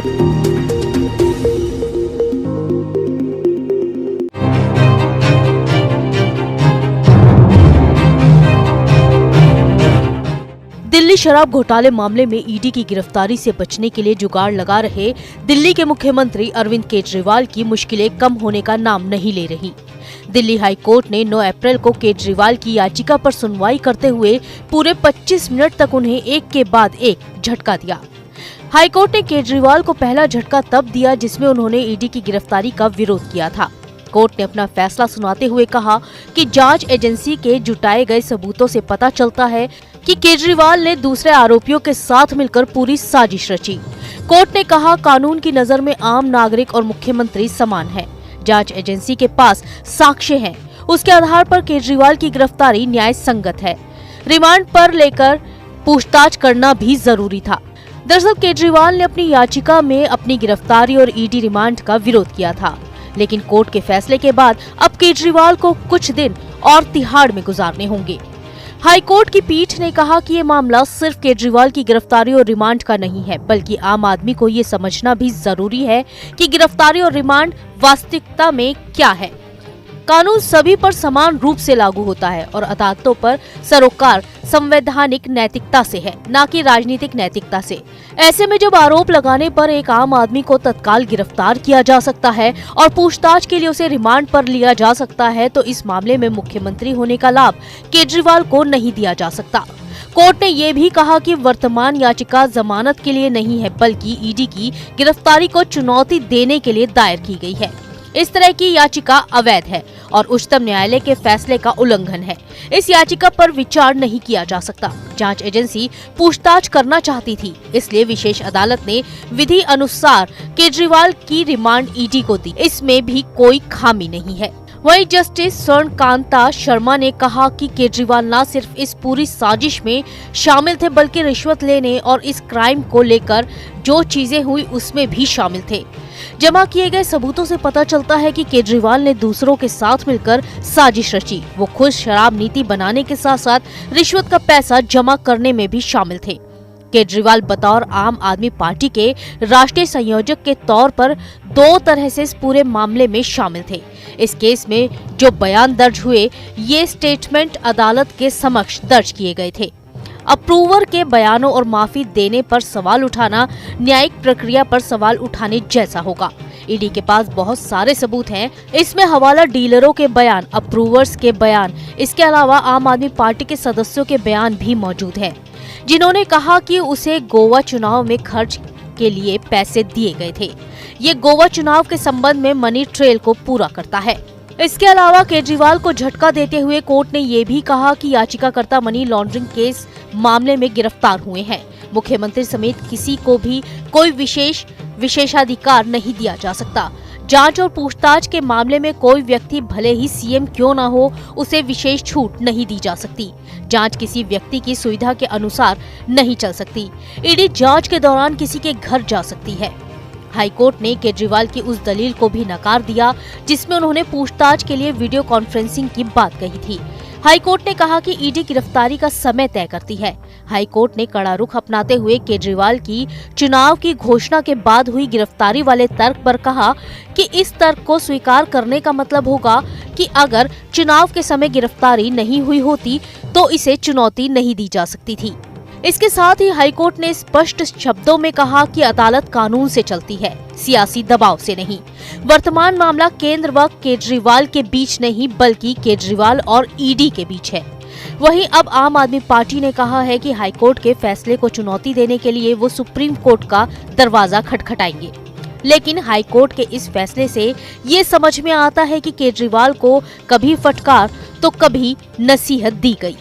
दिल्ली शराब घोटाले मामले में ईडी की गिरफ्तारी से बचने के लिए जुगाड़ लगा रहे दिल्ली के मुख्यमंत्री अरविंद केजरीवाल की मुश्किलें कम होने का नाम नहीं ले रही। दिल्ली हाई कोर्ट ने 9 अप्रैल को केजरीवाल की याचिका पर सुनवाई करते हुए पूरे 25 मिनट तक उन्हें एक के बाद एक झटका दिया। हाई कोर्ट ने केजरीवाल को पहला झटका तब दिया जिसमें उन्होंने ईडी की गिरफ्तारी का विरोध किया था। कोर्ट ने अपना फैसला सुनाते हुए कहा कि जांच एजेंसी के जुटाए गए सबूतों से पता चलता है कि केजरीवाल ने दूसरे आरोपियों के साथ मिलकर पूरी साजिश रची। कोर्ट ने कहा कानून की नजर में आम नागरिक और मुख्यमंत्री समान है। जांच एजेंसी के पास साक्ष्य हैं, उसके आधार पर केजरीवाल की गिरफ्तारी न्याय संगत है। रिमांड पर लेकर पूछताछ करना भी जरूरी था। दरअसल केजरीवाल ने अपनी याचिका में अपनी गिरफ्तारी और ईडी रिमांड का विरोध किया था, लेकिन कोर्ट के फैसले के बाद अब केजरीवाल को कुछ दिन और तिहाड़ में गुजारने होंगे। हाई कोर्ट की पीठ ने कहा कि ये मामला सिर्फ केजरीवाल की गिरफ्तारी और रिमांड का नहीं है, बल्कि आम आदमी को ये समझना भी जरूरी है कि गिरफ्तारी और रिमांड वास्तविकता में क्या है। कानून सभी पर समान रूप से लागू होता है और अदालतों पर सरोकार संवैधानिक नैतिकता से है, न कि राजनीतिक नैतिकता से। ऐसे में जब आरोप लगाने पर एक आम आदमी को तत्काल गिरफ्तार किया जा सकता है और पूछताछ के लिए उसे रिमांड पर लिया जा सकता है, तो इस मामले में मुख्यमंत्री होने का लाभ केजरीवाल को नहीं दिया जा सकता। कोर्ट ने ये भी कहा कि वर्तमान याचिका जमानत के लिए नहीं है, बल्कि ईडी की गिरफ्तारी को चुनौती देने के लिए दायर की गई है। इस तरह की याचिका अवैध है और उच्चतम न्यायालय के फैसले का उल्लंघन है। इस याचिका पर विचार नहीं किया जा सकता। जांच एजेंसी पूछताछ करना चाहती थी, इसलिए विशेष अदालत ने विधि अनुसार केजरीवाल की रिमांड ईडी को दी। इसमें भी कोई खामी नहीं है। वहीं जस्टिस स्वर्णकांता शर्मा ने कहा कि केजरीवाल न सिर्फ इस पूरी साजिश में शामिल थे, बल्कि रिश्वत लेने और इस क्राइम को लेकर जो चीजें हुई उसमें भी शामिल थे। जमा किए गए सबूतों से पता चलता है कि केजरीवाल ने दूसरों के साथ मिलकर साजिश रची। वो खुद शराब नीति बनाने के साथ साथ रिश्वत का पैसा जमा करने में भी शामिल थे। केजरीवाल बतौर आम आदमी पार्टी के राष्ट्रीय संयोजक के तौर पर 2 तरह से इस पूरे मामले में शामिल थे। इस केस में जो बयान दर्ज हुए, ये स्टेटमेंट अदालत के समक्ष दर्ज किए गए थे। अप्रूवर के बयानों और माफी देने पर सवाल उठाना न्यायिक प्रक्रिया पर सवाल उठाने जैसा होगा। ईडी के पास बहुत सारे सबूत हैं। इसमें हवाला डीलरों के बयान, अप्रूवर्स के बयान, इसके अलावा आम आदमी पार्टी के सदस्यों के बयान भी मौजूद हैं, जिन्होंने कहा कि उसे गोवा चुनाव में खर्च के लिए पैसे दिए गए थे। ये गोवा चुनाव के संबंध में मनी ट्रेल को पूरा करता है। इसके अलावा केजरीवाल को झटका देते हुए कोर्ट ने ये भी कहा कि याचिकाकर्ता मनी लॉन्ड्रिंग केस मामले में गिरफ्तार हुए हैं। मुख्यमंत्री समेत किसी को भी कोई विशेषाधिकार नहीं दिया जा सकता। जांच और पूछताछ के मामले में कोई व्यक्ति भले ही सीएम क्यों न हो, उसे विशेष छूट नहीं दी जा सकती। जांच किसी व्यक्ति की सुविधा के अनुसार नहीं चल सकती। ईडी जांच के दौरान किसी के घर जा सकती है। हाईकोर्ट ने केजरीवाल की उस दलील को भी नकार दिया जिसमें उन्होंने पूछताछ के लिए वीडियो कॉन्फ्रेंसिंग की बात कही थी। हाईकोर्ट ने कहा कि ईडी गिरफ्तारी का समय तय करती है। हाईकोर्ट ने कड़ा रुख अपनाते हुए केजरीवाल की चुनाव की घोषणा के बाद हुई गिरफ्तारी वाले तर्क पर कहा कि इस तर्क को स्वीकार करने का मतलब होगा कि अगर चुनाव के समय गिरफ्तारी नहीं हुई होती तो इसे चुनौती नहीं दी जा सकती थी। इसके साथ ही हाईकोर्ट ने स्पष्ट शब्दों में कहा कि अदालत कानून से चलती है, सियासी दबाव से नहीं। वर्तमान मामला केंद्र व केजरीवाल के बीच नहीं, बल्कि केजरीवाल और ईडी के बीच है। वहीं अब आम आदमी पार्टी ने कहा है कि हाईकोर्ट के फैसले को चुनौती देने के लिए वो सुप्रीम कोर्ट का दरवाजा खटखटाएंगे। लेकिन हाईकोर्ट के इस फैसले से ये समझ में आता है कि केजरीवाल को कभी फटकार तो कभी नसीहत दी गई।